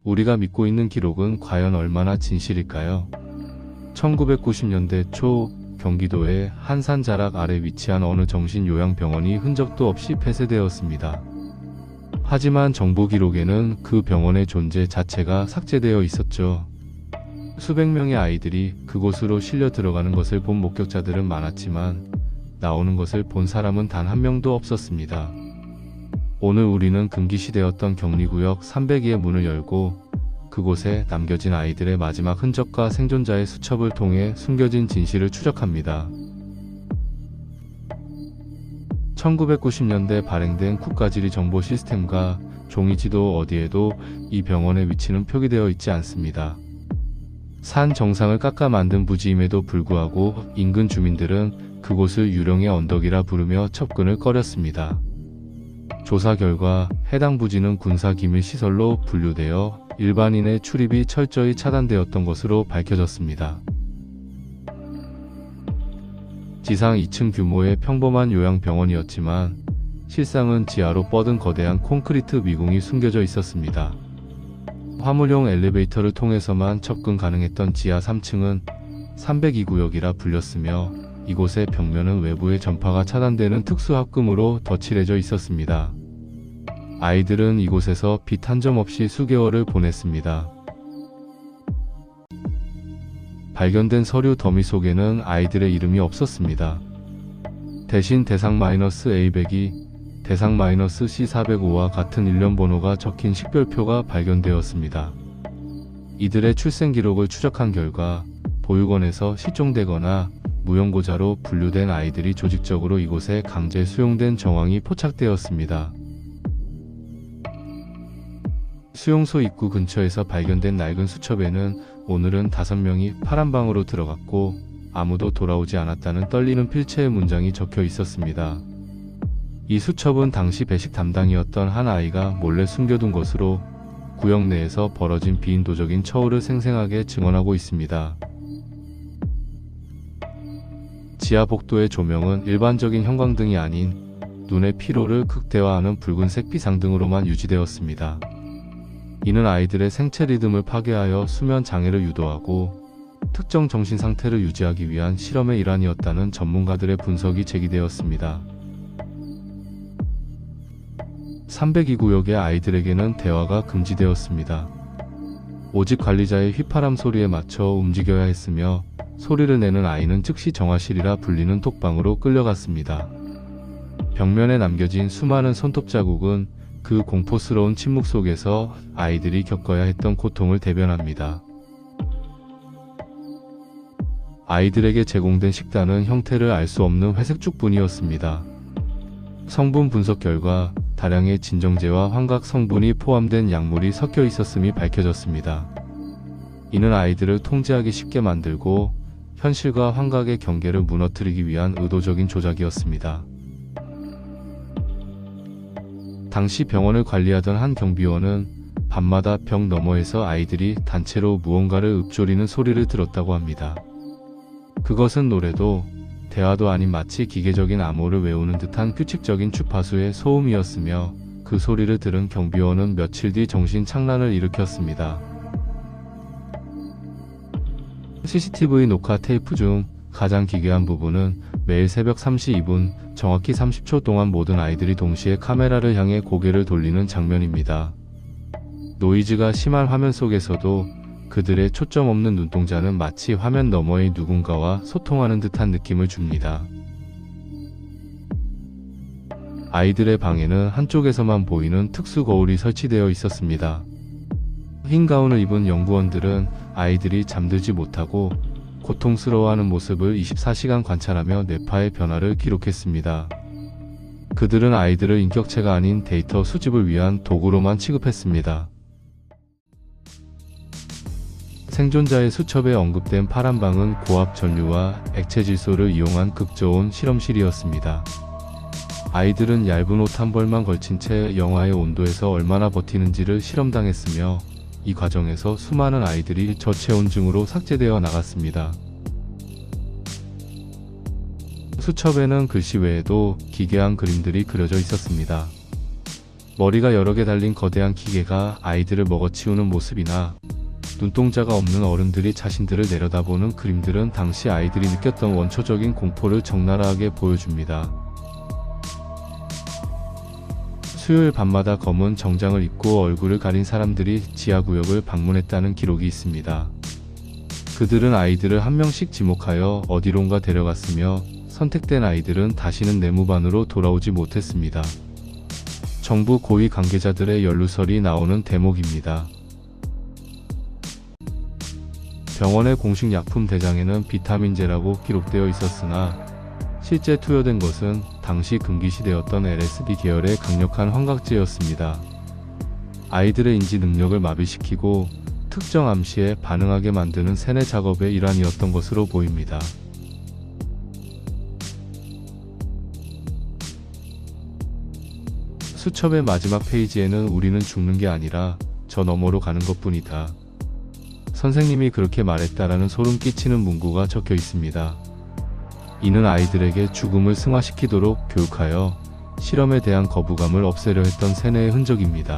우리가 믿고 있는 기록은 과연 얼마나 진실일까요? 1990년대 초 경기도의 한 산자락 아래 위치한 어느 정신요양병원이 흔적도 없이 폐쇄되었습니다. 하지만 정보 기록에는 그 병원의 존재 자체가 삭제되어 있었죠. 수백 명의 아이들이 그곳으로 실려 들어가는 것을 본 목격자들은 많았지만 나오는 것을 본 사람은 단 한 명도 없었습니다. 오늘 우리는 금기시되었던 격리구역 302의 문을 열고 그곳에 남겨진 아이들의 마지막 흔적과 생존자의 수첩을 통해 숨겨진 진실을 추적합니다. 1990년대 발행된 국가지리 정보 시스템과 종이지도 어디에도 이 병원의 위치는 표기되어 있지 않습니다. 산 정상을 깎아 만든 부지임에도 불구하고 인근 주민들은 그곳을 유령의 언덕이라 부르며 접근을 꺼렸습니다. 조사 결과 해당 부지는 군사기밀시설로 분류되어 일반인의 출입이 철저히 차단되었던 것으로 밝혀졌습니다. 지상 2층 규모의 평범한 요양병원이었지만 실상은 지하로 뻗은 거대한 콘크리트 미궁이 숨겨져 있었습니다. 화물용 엘리베이터를 통해서만 접근 가능했던 지하 3층은 302구역이라 불렸으며 이곳의 벽면은 외부의 전파가 차단되는 특수 합금으로 덧칠해져 있었습니다. 아이들은 이곳에서 빛 한 점 없이 수개월을 보냈습니다. 발견된 서류 더미 속에는 아이들의 이름이 없었습니다. 대신 대상-A102, 대상-C405와 같은 일련 번호가 적힌 식별표가 발견되었습니다. 이들의 출생 기록을 추적한 결과 보육원에서 실종되거나 무용고자로 분류된 아이들이 조직적으로 이곳에 강제 수용된 정황이 포착되었습니다. 수용소 입구 근처에서 발견된 낡은 수첩에는 오늘은 5명이 파란 방으로 들어갔고 아무도 돌아오지 않았다는 떨리는 필체의 문장이 적혀 있었습니다. 이 수첩은 당시 배식 담당이었던 한 아이가 몰래 숨겨둔 것으로 구역 내에서 벌어진 비인도적인 처우를 생생하게 증언하고 있습니다. 지하 복도의 조명은 일반적인 형광등이 아닌 눈의 피로를 극대화하는 붉은색 비상등으로만 유지되었습니다. 이는 아이들의 생체 리듬을 파괴하여 수면 장애를 유도하고 특정 정신 상태를 유지하기 위한 실험의 일환이었다는 전문가들의 분석이 제기되었습니다. 302구역의 아이들에게는 대화가 금지되었습니다. 오직 관리자의 휘파람 소리에 맞춰 움직여야 했으며 소리를 내는 아이는 즉시 정화실이라 불리는 톡방으로 끌려갔습니다. 벽면에 남겨진 수많은 손톱 자국은 그 공포스러운 침묵 속에서 아이들이 겪어야 했던 고통을 대변합니다. 아이들에게 제공된 식단은 형태를 알 수 없는 회색죽뿐이었습니다. 성분 분석 결과 다량의 진정제와 환각 성분이 포함된 약물이 섞여 있었음이 밝혀졌습니다. 이는 아이들을 통제하기 쉽게 만들고 현실과 환각의 경계를 무너뜨리기 위한 의도적인 조작이었습니다. 당시 병원을 관리하던 한 경비원은 밤마다 벽 너머에서 아이들이 단체로 무언가를 읊조리는 소리를 들었다고 합니다. 그것은 노래도 대화도 아닌 마치 기계적인 암호를 외우는 듯한 규칙적인 주파수의 소음이었으며 그 소리를 들은 경비원은 며칠 뒤 정신착란을 일으켰습니다. CCTV 녹화 테이프 중 가장 기괴한 부분은 매일 새벽 3시 2분 정확히 30초 동안 모든 아이들이 동시에 카메라를 향해 고개를 돌리는 장면입니다. 노이즈가 심한 화면 속에서도 그들의 초점 없는 눈동자는 마치 화면 너머의 누군가와 소통하는 듯한 느낌을 줍니다. 아이들의 방에는 한쪽에서만 보이는 특수 거울이 설치되어 있었습니다. 흰 가운을 입은 연구원들은 아이들이 잠들지 못하고 고통스러워하는 모습을 24시간 관찰하며 뇌파의 변화를 기록했습니다. 그들은 아이들을 인격체가 아닌 데이터 수집을 위한 도구로만 취급했습니다. 생존자의 수첩에 언급된 파란 방은 고압 전류와 액체 질소를 이용한 극저온 실험실이었습니다. 아이들은 얇은 옷 한 벌만 걸친 채 영하의 온도에서 얼마나 버티는지를 실험당했으며 이 과정에서 수많은 아이들이 저체온증으로 삭제되어 나갔습니다. 수첩에는 글씨 외에도 기괴한 그림들이 그려져 있었습니다. 머리가 여러 개 달린 거대한 기계가 아이들을 먹어치우는 모습이나 눈동자가 없는 어른들이 자신들을 내려다보는 그림들은 당시 아이들이 느꼈던 원초적인 공포를 적나라하게 보여줍니다. 수요일 밤마다 검은 정장을 입고 얼굴을 가린 사람들이 지하구역을 방문했다는 기록이 있습니다. 그들은 아이들을 한 명씩 지목하여 어디론가 데려갔으며 선택된 아이들은 다시는 내무반으로 돌아오지 못했습니다. 정부 고위 관계자들의 연루설이 나오는 대목입니다. 병원의 공식 약품 대장에는 비타민제라고 기록되어 있었으나 실제 투여된 것은 당시 금기시되었던 LSD 계열의 강력한 환각제였습니다. 아이들의 인지 능력을 마비시키고 특정 암시에 반응하게 만드는 세뇌 작업의 일환이었던 것으로 보입니다. 수첩의 마지막 페이지에는 우리는 죽는 게 아니라 저 너머로 가는 것뿐이다. 선생님이 그렇게 말했다라는 소름 끼치는 문구가 적혀 있습니다. 이는 아이들에게 죽음을 승화시키도록 교육하여 실험에 대한 거부감을 없애려 했던 세뇌의 흔적입니다.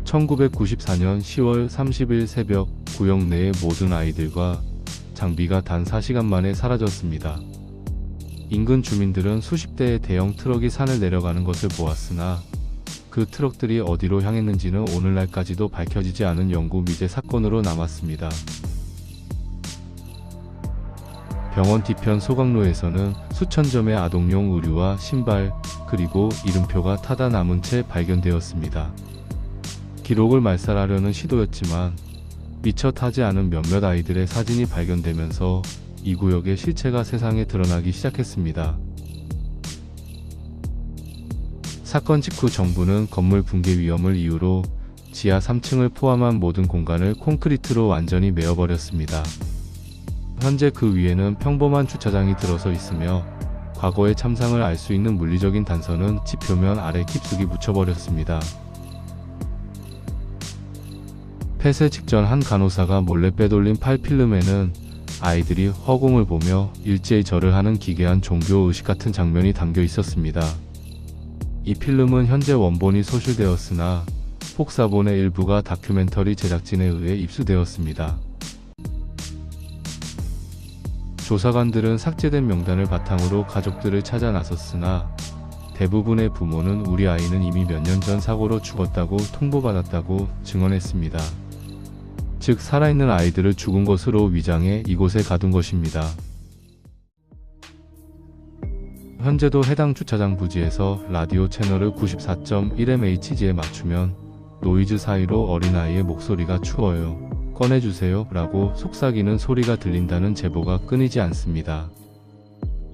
1994년 10월 30일 새벽 구역 내의 모든 아이들과 장비가 단 4시간 만에 사라졌습니다. 인근 주민들은 수십 대의 대형 트럭이 산을 내려가는 것을 보았으나 그 트럭들이 어디로 향했는지는 오늘날까지도 밝혀지지 않은 영구 미제 사건으로 남았습니다. 병원 뒤편 소각로에서는 수천 점의 아동용 의류와 신발, 그리고 이름표가 타다 남은 채 발견되었습니다. 기록을 말살하려는 시도였지만 미처 타지 않은 몇몇 아이들의 사진이 발견되면서 이 구역의 실체가 세상에 드러나기 시작했습니다. 사건 직후 정부는 건물 붕괴 위험을 이유로 지하 3층을 포함한 모든 공간을 콘크리트로 완전히 메워버렸습니다. 현재 그 위에는 평범한 주차장이 들어서 있으며 과거의 참상을 알 수 있는 물리적인 단서는 지표면 아래 깊숙이 묻혀버렸습니다. 폐쇄 직전 한 간호사가 몰래 빼돌린 파일필름에는 아이들이 허공을 보며 일제히 절을 하는 기괴한 종교의식 같은 장면이 담겨 있었습니다. 이 필름은 현재 원본이 소실되었으나 폭사본의 일부가 다큐멘터리 제작진에 의해 입수되었습니다. 조사관들은 삭제된 명단을 바탕으로 가족들을 찾아 나섰으나 대부분의 부모는 우리 아이는 이미 몇 년 전 사고로 죽었다고 통보받았다고 증언했습니다. 즉 살아있는 아이들을 죽은 것으로 위장해 이곳에 가둔 것입니다. 현재도 해당 주차장 부지에서 라디오 채널을 94.1MHz에 맞추면 노이즈 사이로 어린아이의 목소리가 추워요. 꺼내주세요 라고 속삭이는 소리가 들린다는 제보가 끊이지 않습니다.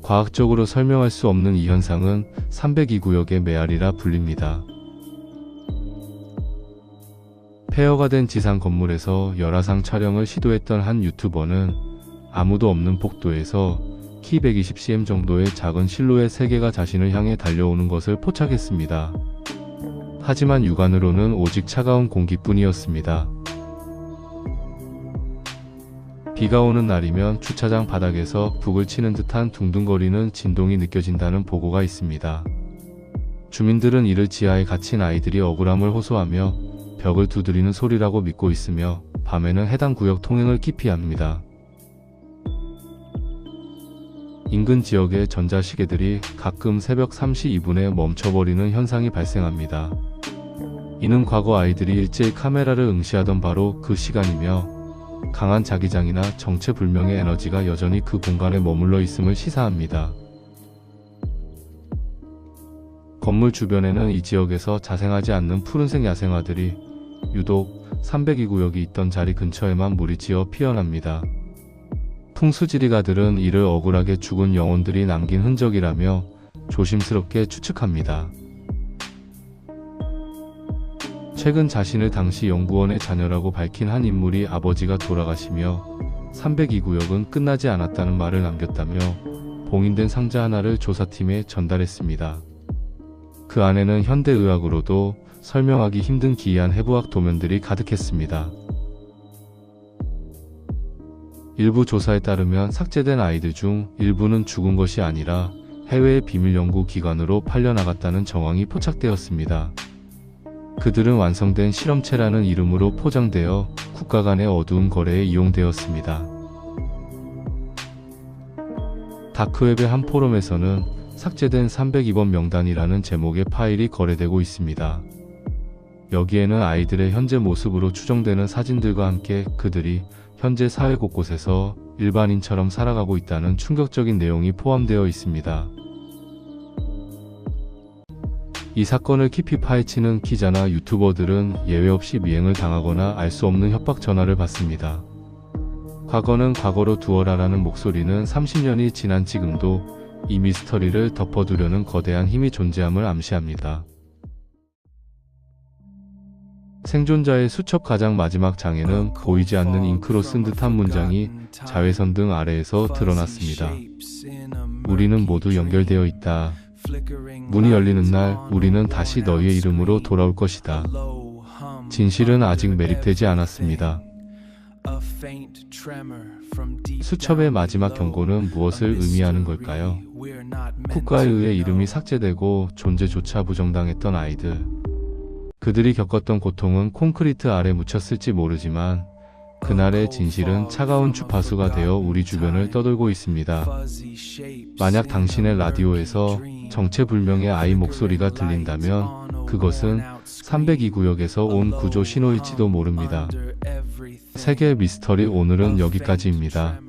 과학적으로 설명할 수 없는 이 현상은 302구역의 메아리라 불립니다. 폐허가 된 지상 건물에서 열화상 촬영을 시도했던 한 유튜버는 아무도 없는 복도에서 키 120cm 정도의 작은 실루엣 3개가 자신을 향해 달려오는 것을 포착했습니다. 하지만 육안으로는 오직 차가운 공기뿐이었습니다. 비가 오는 날이면 주차장 바닥에서 북을 치는 듯한 둥둥거리는 진동이 느껴진다는 보고가 있습니다. 주민들은 이를 지하에 갇힌 아이들이 억울함을 호소하며 벽을 두드리는 소리라고 믿고 있으며 밤에는 해당 구역 통행을 기피합니다. 인근 지역의 전자시계들이 가끔 새벽 3시 2분에 멈춰버리는 현상이 발생합니다. 이는 과거 아이들이 일제히 카메라를 응시하던 바로 그 시간이며 강한 자기장이나 정체불명의 에너지가 여전히 그 공간에 머물러 있음을 시사합니다. 건물 주변에는 이 지역에서 자생하지 않는 푸른색 야생화들이 유독 302구역이 있던 자리 근처에만 무리지어 피어납니다. 풍수지리가들은 이를 억울하게 죽은 영혼들이 남긴 흔적이라며 조심스럽게 추측합니다. 최근 자신을 당시 연구원의 자녀라고 밝힌 한 인물이 아버지가 돌아가시며 302구역은 끝나지 않았다는 말을 남겼다며 봉인된 상자 하나를 조사팀에 전달했습니다. 그 안에는 현대의학으로도 설명하기 힘든 기이한 해부학 도면들이 가득했습니다. 일부 조사에 따르면 삭제된 아이들 중 일부는 죽은 것이 아니라 해외의 비밀 연구 기관으로 팔려나갔다는 정황이 포착되었습니다. 그들은 완성된 실험체라는 이름으로 포장되어 국가 간의 어두운 거래에 이용되었습니다. 다크웹의 한 포럼에서는 삭제된 302번 명단이라는 제목의 파일이 거래되고 있습니다. 여기에는 아이들의 현재 모습으로 추정되는 사진들과 함께 그들이 현재 사회 곳곳에서 일반인처럼 살아가고 있다는 충격적인 내용이 포함되어 있습니다. 이 사건을 깊이 파헤치는 기자나 유튜버들은 예외 없이 미행을 당하거나 알 수 없는 협박 전화를 받습니다. 과거는 과거로 두어라라는 목소리는 30년이 지난 지금도 이 미스터리를 덮어두려는 거대한 힘이 존재함을 암시합니다. 생존자의 수첩 가장 마지막 장에는 보이지 않는 잉크로 쓴 듯한 문장이 자외선 등 아래에서 드러났습니다. 우리는 모두 연결되어 있다. 문이 열리는 날 우리는 다시 너희의 이름으로 돌아올 것이다. 진실은 아직 매립되지 않았습니다. 수첩의 마지막 경고는 무엇을 의미하는 걸까요? 국가에 의해 이름이 삭제되고 존재조차 부정당했던 아이들. 그들이 겪었던 고통은 콘크리트 아래 묻혔을지 모르지만 그날의 진실은 차가운 주파수가 되어 우리 주변을 떠돌고 있습니다. 만약 당신의 라디오에서 정체불명의 아이 목소리가 들린다면 그것은 302구역에서 온 구조 신호일지도 모릅니다. 세계 미스터리 오늘은 여기까지입니다.